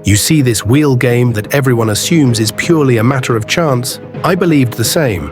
You see this wheel game that everyone assumes is purely a matter of chance? I believed the same,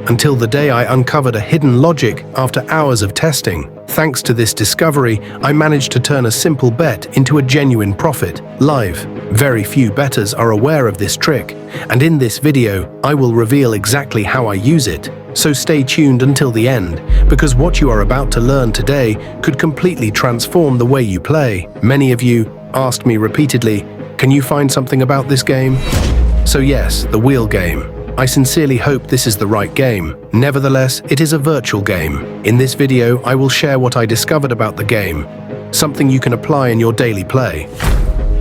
until the day I uncovered a hidden logic after hours of testing. Thanks to this discovery, I managed to turn a simple bet into a genuine profit, live. Very few bettors are aware of this trick, and in this video, I will reveal exactly how I use it. So stay tuned until the end, because what you are about to learn today could completely transform the way you play. Many of you asked me repeatedly, can you find something about this game? So yes, the wheel game. I sincerely hope this is the right game. Nevertheless, it is a virtual game. In this video, I will share what I discovered about the game, something you can apply in your daily play.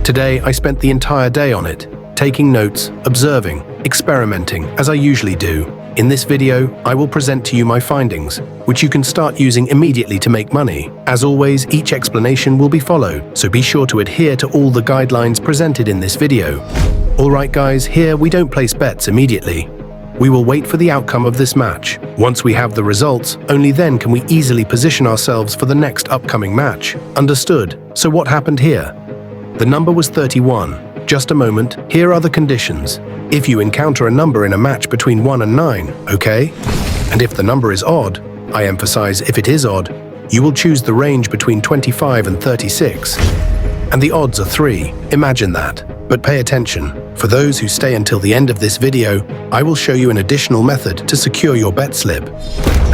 Today, I spent the entire day on it, taking notes, observing, experimenting, as I usually do. In this video, I will present to you my findings, which you can start using immediately to make money. As always, each explanation will be followed, so be sure to adhere to all the guidelines presented in this video. Alright guys, here we don't place bets immediately. We will wait for the outcome of this match. Once we have the results, only then can we easily position ourselves for the next upcoming match. Understood? So what happened here? The number was 31. Just a moment, here are the conditions. If you encounter a number in a match between 1 and 9, okay? And if the number is odd, I emphasize if it is odd, you will choose the range between 25 and 36. And the odds are 3, imagine that. But pay attention, for those who stay until the end of this video, I will show you an additional method to secure your bet slip.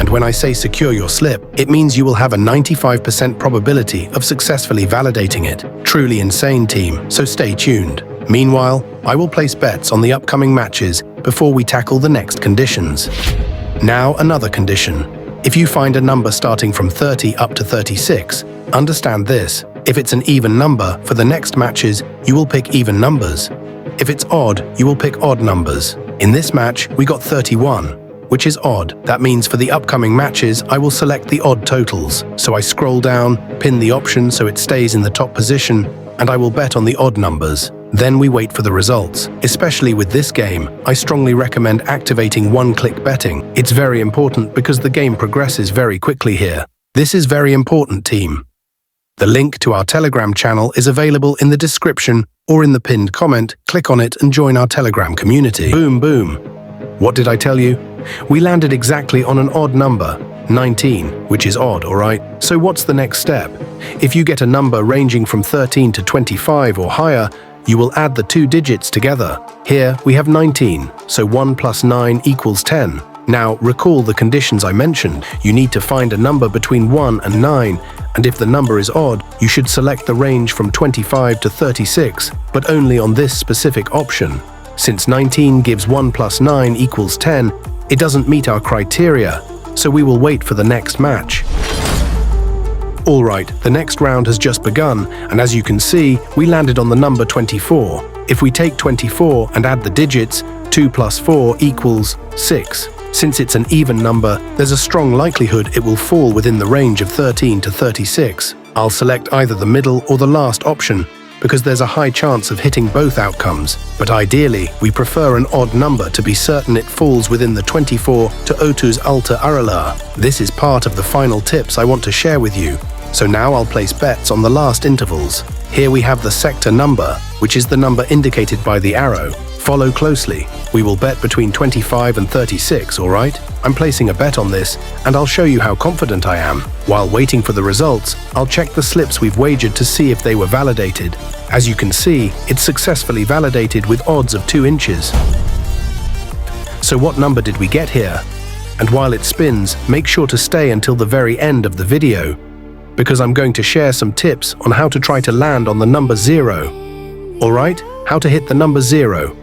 And when I say secure your slip, it means you will have a 95% probability of successfully validating it. Truly insane, team, so stay tuned. Meanwhile, I will place bets on the upcoming matches before we tackle the next conditions. Now, another condition. If you find a number starting from 30 up to 36, understand this. If it's an even number, for the next matches, you will pick even numbers. If it's odd, you will pick odd numbers. In this match, we got 31, which is odd. That means for the upcoming matches, I will select the odd totals. So I scroll down, pin the option so it stays in the top position, and I will bet on the odd numbers. Then we wait for the results. Especially with this game, I strongly recommend activating one-click betting. It's very important because the game progresses very quickly here. This is very important, team. The link to our Telegram channel is available in the description or in the pinned comment. Click on it and join our Telegram community. Boom, boom. What did I tell you? We landed exactly on an odd number, 19, which is odd, alright? So what's the next step? If you get a number ranging from 13 to 25 or higher, you will add the two digits together. Here we have 19, so 1 plus 9 equals 10. Now recall the conditions I mentioned. You need to find a number between 1 and 9, and if the number is odd, you should select the range from 25 to 36, but only on this specific option. Since 19 gives 1 plus 9 equals 10, it doesn't meet our criteria, so we will wait for the next match. Alright, the next round has just begun, and as you can see, we landed on the number 24. If we take 24 and add the digits, 2 plus 4 equals 6. Since it's an even number, there's a strong likelihood it will fall within the range of 13 to 36. I'll select either the middle or the last option, because there's a high chance of hitting both outcomes. But ideally, we prefer an odd number to be certain it falls within the 24 to 30 alta aralar. This is part of the final tips I want to share with you. So now I'll place bets on the last intervals. Here we have the sector number, which is the number indicated by the arrow. Follow closely. We will bet between 25 and 36, alright? I'm placing a bet on this, and I'll show you how confident I am. While waiting for the results, I'll check the slips we've wagered to see if they were validated. As you can see, it's successfully validated with odds of 2 inches. So what number did we get here? And while it spins, make sure to stay until the very end of the video, because I'm going to share some tips on how to try to land on the number 0. Alright, how to hit the number 0.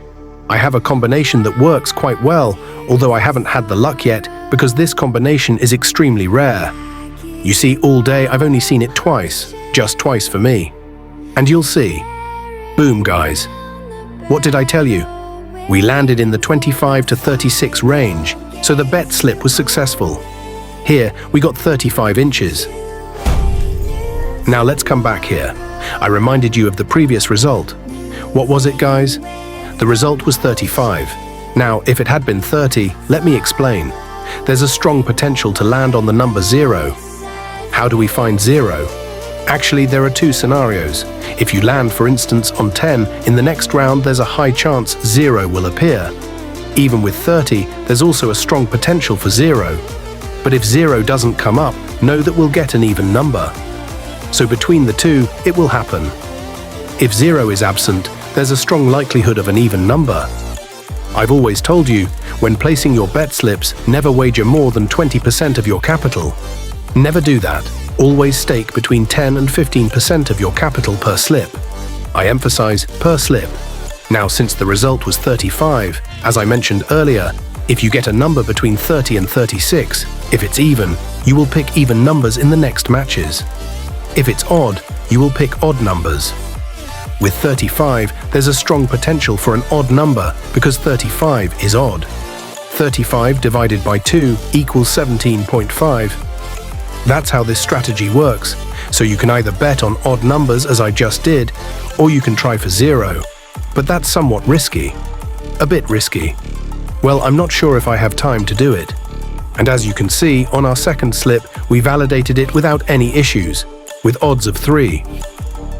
I have a combination that works quite well, although I haven't had the luck yet because this combination is extremely rare. You see, all day I've only seen it twice, just twice for me. And you'll see. Boom, guys. What did I tell you? We landed in the 25 to 36 range, so the bet slip was successful. Here, we got 35 inches. Now let's come back here. I reminded you of the previous result. What was it, guys? The result was 35. Now, if it had been 30, let me explain. There's a strong potential to land on the number 0. How do we find 0? Actually, there are two scenarios. If you land, for instance, on 10, in the next round there's a high chance 0 will appear. Even with 30, there's also a strong potential for 0. But if 0 doesn't come up, know that we'll get an even number. So between the two, it will happen. If 0 is absent, there's a strong likelihood of an even number. I've always told you, when placing your bet slips, never wager more than 20% of your capital. Never do that. Always stake between 10 and 15% of your capital per slip. I emphasize per slip. Now, since the result was 35, as I mentioned earlier, if you get a number between 30 and 36, if it's even, you will pick even numbers in the next matches. If it's odd, you will pick odd numbers. With 35, there's a strong potential for an odd number because 35 is odd. 35 divided by 2 equals 17.5. That's how this strategy works, so you can either bet on odd numbers as I just did, or you can try for 0. But that's somewhat risky. A bit risky. Well, I'm not sure if I have time to do it. And as you can see, on our second slip, we validated it without any issues, with odds of 3.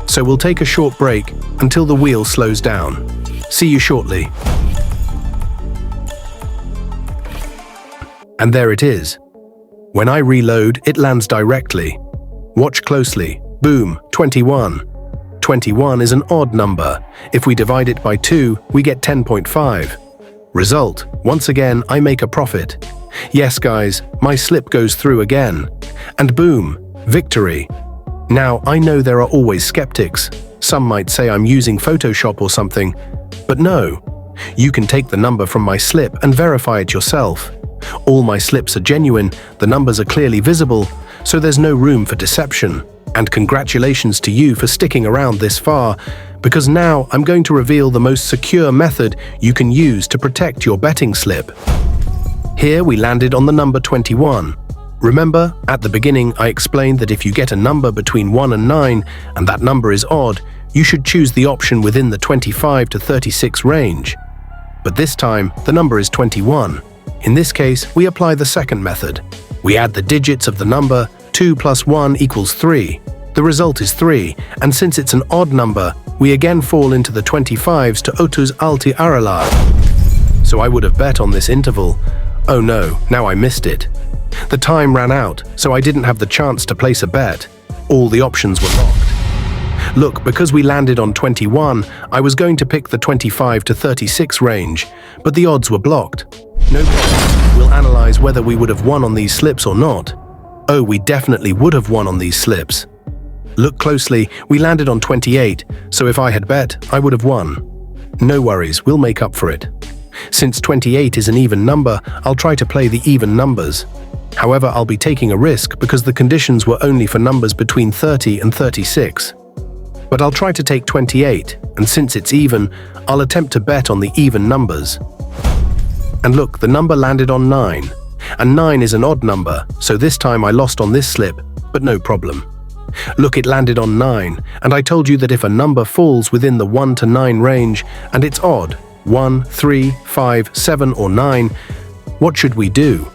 So we'll take a short break until the wheel slows down. See you shortly. And there it is. When I reload, it lands directly. Watch closely. Boom, 21. 21 is an odd number. If we divide it by 2, we get 10.5. Result, once again, I make a profit. Yes, guys, my slip goes through again. And boom, victory. Now, I know there are always skeptics. Some might say I'm using Photoshop or something. But no. You can take the number from my slip and verify it yourself. All my slips are genuine, the numbers are clearly visible, so there's no room for deception. And congratulations to you for sticking around this far, because now I'm going to reveal the most secure method you can use to protect your betting slip. Here we landed on the number 21. Remember, at the beginning I explained that if you get a number between 1 and 9, and that number is odd, you should choose the option within the 25 to 36 range. But this time, the number is 21. In this case, we apply the second method. We add the digits of the number, 2 plus 1 equals 3. The result is 3, and since it's an odd number, we again fall into the 25s to 30 alti aralar. So I would have bet on this interval. Oh no, now I missed it. The time ran out, so I didn't have the chance to place a bet. All the options were locked. Look, because we landed on 21, I was going to pick the 25 to 36 range, but the odds were blocked. No problem. We'll analyze whether we would have won on these slips or not. Oh, we definitely would have won on these slips. Look closely, we landed on 28, so if I had bet, I would have won. No worries, we'll make up for it. Since 28 is an even number, I'll try to play the even numbers. However, I'll be taking a risk because the conditions were only for numbers between 30 and 36. But I'll try to take 28, and since it's even, I'll attempt to bet on the even numbers. And look, the number landed on 9. And 9 is an odd number, so this time I lost on this slip, but no problem. Look, it landed on 9, and I told you that if a number falls within the 1 to 9 range, and it's odd, 1, 3, 5, 7 or 9, what should we do?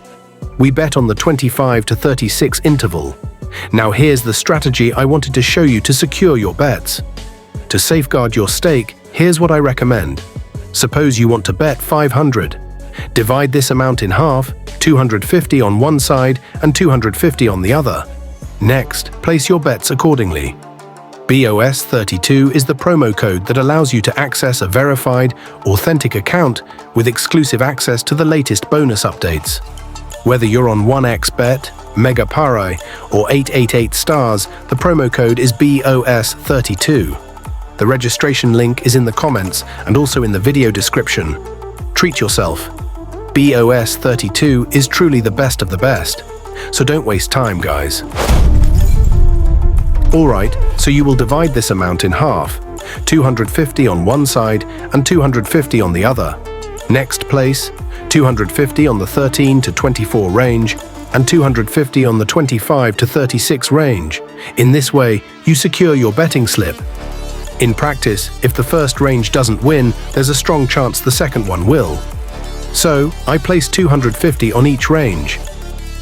We bet on the 25 to 36 interval. Now here's the strategy I wanted to show you to secure your bets. To safeguard your stake, here's what I recommend. Suppose you want to bet 500. Divide this amount in half, 250 on one side and 250 on the other. Next, place your bets accordingly. BOS32 is the promo code that allows you to access a verified, authentic account with exclusive access to the latest bonus updates. Whether you're on 1xBet, Mega Pari, or 888 Stars, the promo code is BOS32. The registration link is in the comments and also in the video description. Treat yourself. BOS32 is truly the best of the best, so don't waste time, guys. Alright, so you will divide this amount in half, 250 on one side and 250 on the other. Next place, 250 on the 13 to 24 range and 250 on the 25 to 36 range. In this way, you secure your betting slip. In practice, if the first range doesn't win, there's a strong chance the second one will. So, I place 250 on each range.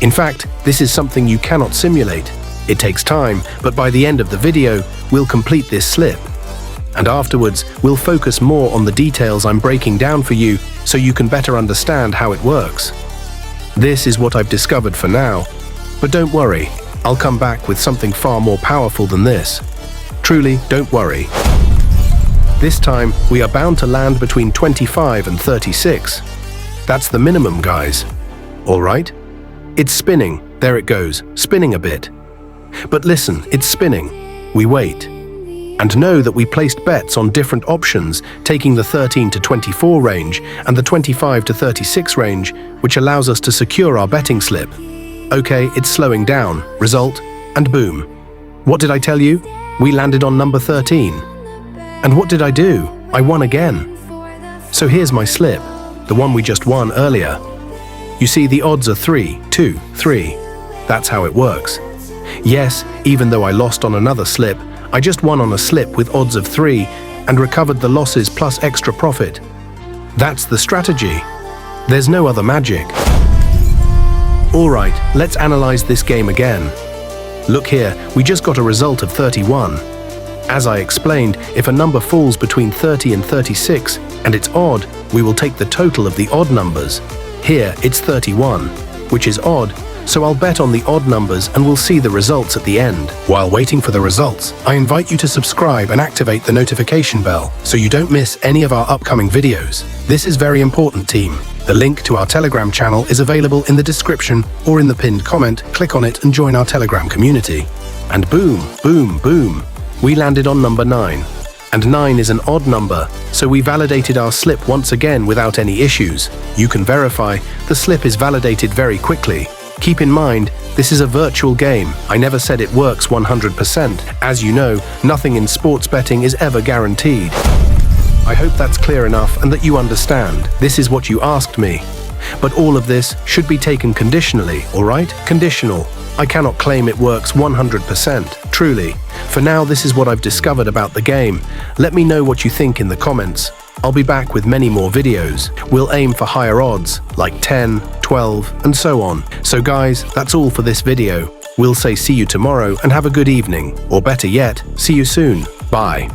In fact, this is something you cannot simulate. It takes time, but by the end of the video, we'll complete this slip. And afterwards, we'll focus more on the details I'm breaking down for you so you can better understand how it works. This is what I've discovered for now, but don't worry, I'll come back with something far more powerful than this. Truly, don't worry. This time, we are bound to land between 25 and 36. That's the minimum, guys. All right? It's spinning. There it goes, spinning a bit. But listen, it's spinning. We wait. And know that we placed bets on different options, taking the 13 to 24 range and the 25 to 36 range, which allows us to secure our betting slip. Okay, it's slowing down. Result, and boom. What did I tell you? We landed on number 13. And what did I do? I won again. So here's my slip, the one we just won earlier. You see, the odds are 3, 2, 3. That's how it works. Yes, even though I lost on another slip, I just won on a slip with odds of 3 and recovered the losses plus extra profit. That's the strategy. There's no other magic. Alright, let's analyze this game again. Look here, we just got a result of 31. As I explained, if a number falls between 30 and 36 and it's odd, we will take the total of the odd numbers. Here, it's 31, which is odd, so I'll bet on the odd numbers and we'll see the results at the end. While waiting for the results, I invite you to subscribe and activate the notification bell so you don't miss any of our upcoming videos. This is very important, team. The link to our Telegram channel is available in the description or in the pinned comment. Click on it and join our Telegram community. And boom, boom, boom. We landed on number 9. And 9 is an odd number, so we validated our slip once again without any issues. You can verify the slip is validated very quickly. Keep in mind, this is a virtual game. I never said it works 100%. As you know, nothing in sports betting is ever guaranteed. I hope that's clear enough and that you understand. This is what you asked me. But all of this should be taken conditionally, alright? Conditional. I cannot claim it works 100%, truly. For now, this is what I've discovered about the game. Let me know what you think in the comments. I'll be back with many more videos. We'll aim for higher odds, like 10, 12, and so on. So guys, that's all for this video. We'll say see you tomorrow and have a good evening. Or better yet, see you soon. Bye.